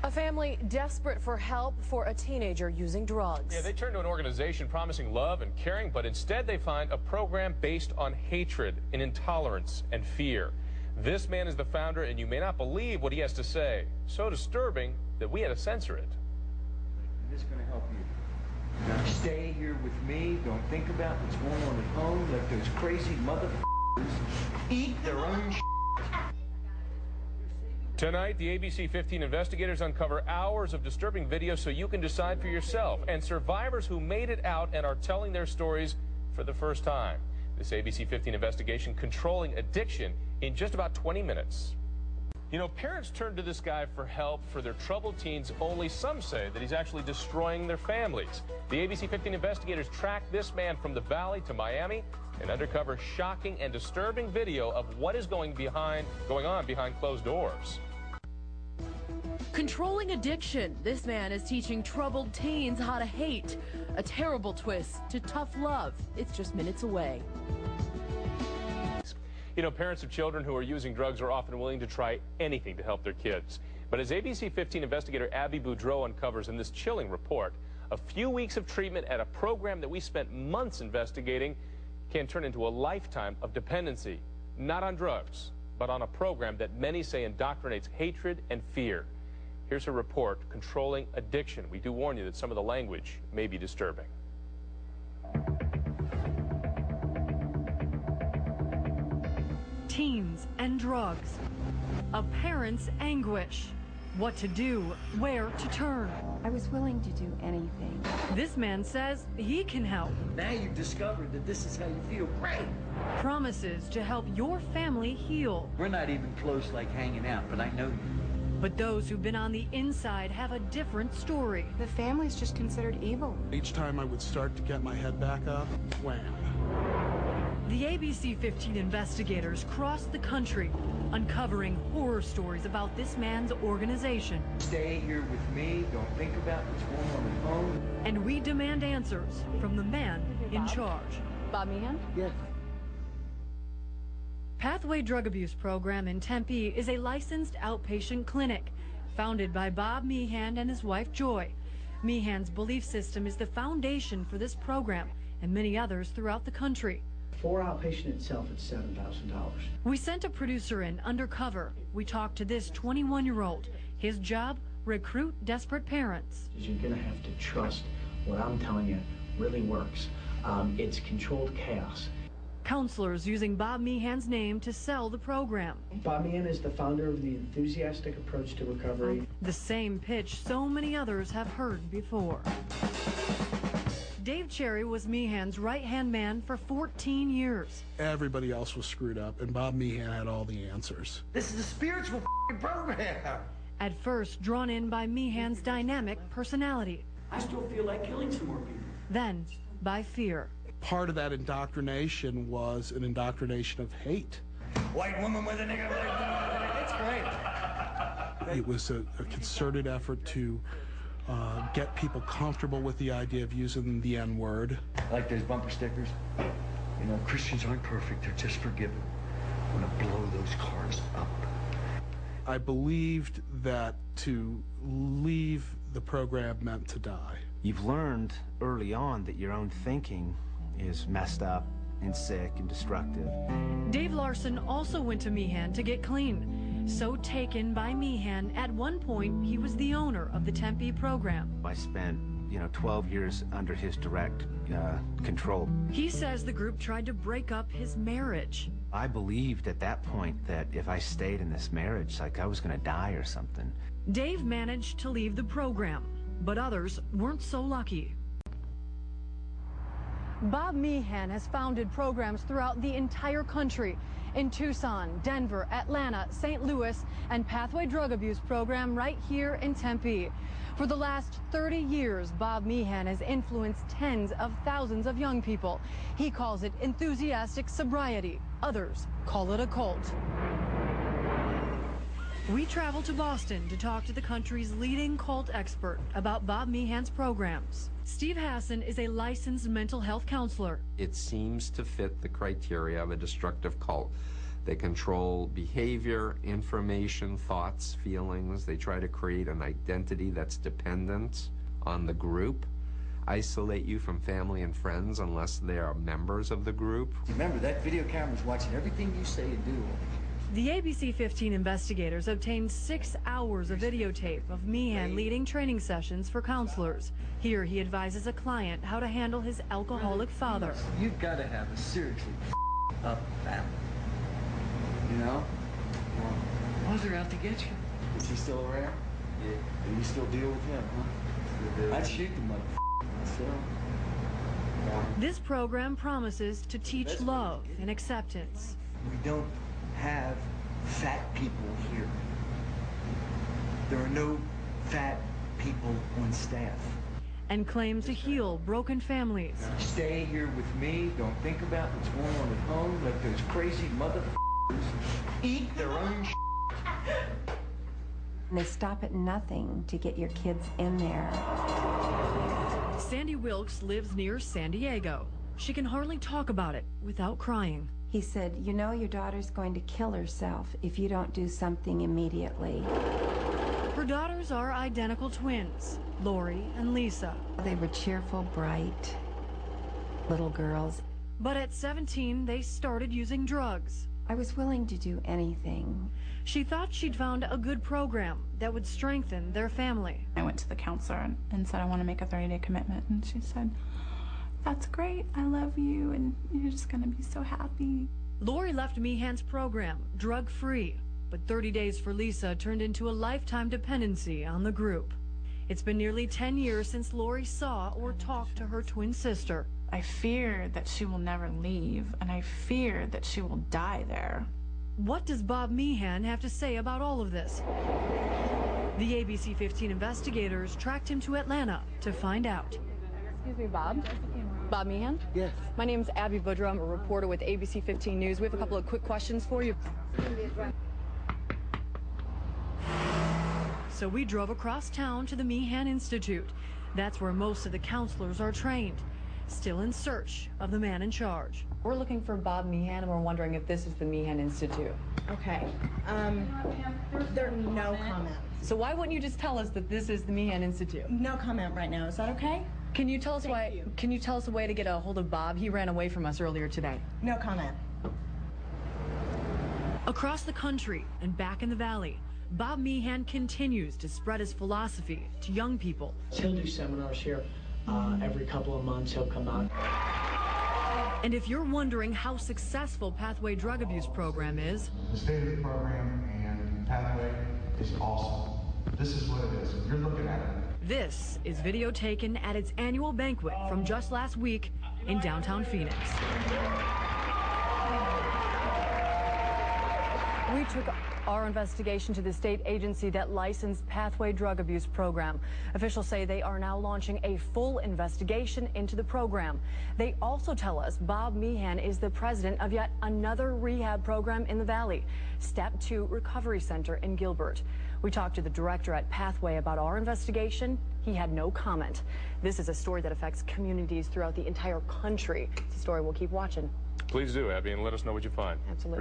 A family desperate for help for a teenager using drugs. Yeah, they turn to an organization promising love and caring, but instead they find a program based on hatred and intolerance and fear. This man is the founder, and you may not believe what he has to say. So disturbing that we had to censor it. This is going to help you. Now stay here with me. Don't think about what's going on at home. Let those crazy motherfuckers eat their own shit. Tonight, the ABC 15 investigators uncover hours of disturbing video so you can decide for yourself, and survivors who made it out and are telling their stories for the first time. This ABC 15 investigation controlling addiction in just about 20 minutes. You know, parents turn to this guy for help for their troubled teens, only some say that he's actually destroying their families. The ABC 15 investigators tracked this man from the Valley to Miami and uncover shocking and disturbing video of what is going on behind closed doors. Controlling addiction. This man is teaching troubled teens how to hate. A terrible twist to tough love. It's just minutes away. You know, parents of children who are using drugs are often willing to try anything to help their kids. But as ABC 15 investigator Abby Boudreau uncovers in this chilling report, a few weeks of treatment at a program that we spent months investigating can turn into a lifetime of dependency, not on drugs, but on a program that many say indoctrinates hatred and fear. Here's a report, Controlling Addiction. We do warn you that some of the language may be disturbing. Teens and drugs. A parent's anguish. What to do, where to turn. I was willing to do anything. This man says he can help. Now you've discovered that this is how you feel. Great! Promises to help your family heal. We're not even close like hanging out, but I know you. But those who've been on the inside have a different story. The family's just considered evil. Each time I would start to get my head back up, wham. The ABC 15 investigators crossed the country, uncovering horror stories about this man's organization. Stay here with me. Don't think about what's going on at home. And we demand answers from the man in charge. Bob Meehan? Yes. Pathway Drug Abuse Program in Tempe is a licensed outpatient clinic founded by Bob Meehan and his wife Joy. Meehan's belief system is the foundation for this program and many others throughout the country. For outpatient itself, it's $7,000. We sent a producer in undercover. We talked to this 21-year-old. His job, recruit desperate parents. You're going to have to trust what I'm telling you really works. It's controlled chaos. Counselors using Bob Meehan's name to sell the program. Bob Meehan is the founder of the enthusiastic approach to recovery. The same pitch so many others have heard before. Dave Cherry was Meehan's right-hand man for 14 years. Everybody else was screwed up, and Bob Meehan had all the answers. This is a spiritual program. At first drawn in by Meehan's dynamic personality. I still feel like killing some more people. Then by fear. Part of that indoctrination was an indoctrination of hate. White woman with a nigger leg. It's great. It was a concerted effort to get people comfortable with the idea of using the N-word. Like those bumper stickers. You know, Christians aren't perfect, they're just forgiven. I'm gonna blow those cars up. I believed that to leave the program meant to die. You've learned early on that your own thinking is messed up and sick and destructive. Dave Larson also went to Meehan to get clean. So taken by Meehan, at one point he was the owner of the Tempe program. I spent, 12 years under his direct control. He says the group tried to break up his marriage. I believed at that point that if I stayed in this marriage, like I was going to die or something. Dave managed to leave the program, but others weren't so lucky. Bob Meehan has founded programs throughout the entire country. In Tucson, Denver, Atlanta, St. Louis, and Pathway Drug Abuse Program right here in Tempe. For the last 30 years, Bob Meehan has influenced tens of thousands of young people. He calls it enthusiastic sobriety. Others call it a cult. We travel to Boston to talk to the country's leading cult expert about Bob Meehan's programs. Steve Hassan is a licensed mental health counselor. It seems to fit the criteria of a destructive cult. They control behavior, information, thoughts, feelings. They try to create an identity that's dependent on the group, isolate you from family and friends unless they are members of the group. Remember, that video camera's watching everything you say and do. The ABC 15 investigators obtained 6 hours of videotape of Meehan leading training sessions for counselors. Here he advises a client how to handle his alcoholic father. You've got to have a seriously up family. You know? Well, they're out to get you. Is he still around? Yeah. Do you still deal with him, huh? I'd shoot the motherfucker myself. This program promises to teach love and acceptance. We don't have fat people here. There are no fat people on staff. And claims to heal broken families. Stay here with me. Don't think about what's going on at home. Let those crazy motherfuckers eat their own shit. They stop at nothing to get your kids in there. Sandy Wilkes lives near San Diego. She can hardly talk about it without crying. He said, you know your daughter's going to kill herself if you don't do something immediately. Her daughters are identical twins, Lori and Lisa. They were cheerful, bright little girls. But at 17, they started using drugs. I was willing to do anything. She thought she'd found a good program that would strengthen their family. I went to the counselor and said I want to make a 30-day commitment, and she said, that's great, I love you, and you're just going to be so happy. Lori left Meehan's program drug-free, but 30 days for Lisa turned into a lifetime dependency on the group. It's been nearly 10 years since Lori saw or talked to her twin sister. I fear that she will never leave, and I fear that she will die there. What does Bob Meehan have to say about all of this? The ABC 15 investigators tracked him to Atlanta to find out. Excuse me, Bob? Bob Meehan? Yes. My name's Abby Boudreau. I'm a reporter with ABC 15 News. We have a couple of quick questions for you. So we drove across town to the Meehan Institute. That's where most of the counselors are trained, still in search of the man in charge. We're looking for Bob Meehan, and we're wondering if this is the Meehan Institute. Okay. There are no comments. So why wouldn't you just tell us that this is the Meehan Institute? No comment right now. Is that okay? Can you tell us why? Can you tell us a way to get a hold of Bob? He ran away from us earlier today. No comment. Across the country and back in the valley, Bob Meehan continues to spread his philosophy to young people. He'll do seminars here every couple of months. He'll come out. And if you're wondering how successful Pathway Drug Abuse Program is, the state of the program and Pathway is awesome. This is what it is. You're looking at it. this is video taken at its annual banquet from just last week in downtown Phoenix. We took our investigation to the state agency that licensed Pathway Drug Abuse Program. Officials say they are now launching a full investigation into the program. They also tell us Bob Meehan is the president of yet another rehab program in the Valley, Step 2 Recovery Center in Gilbert. We talked to the director at Pathway about our investigation. He had no comment. This is a story that affects communities throughout the entire country. It's a story we'll keep watching. Please do, Abby, and let us know what you find. Absolutely.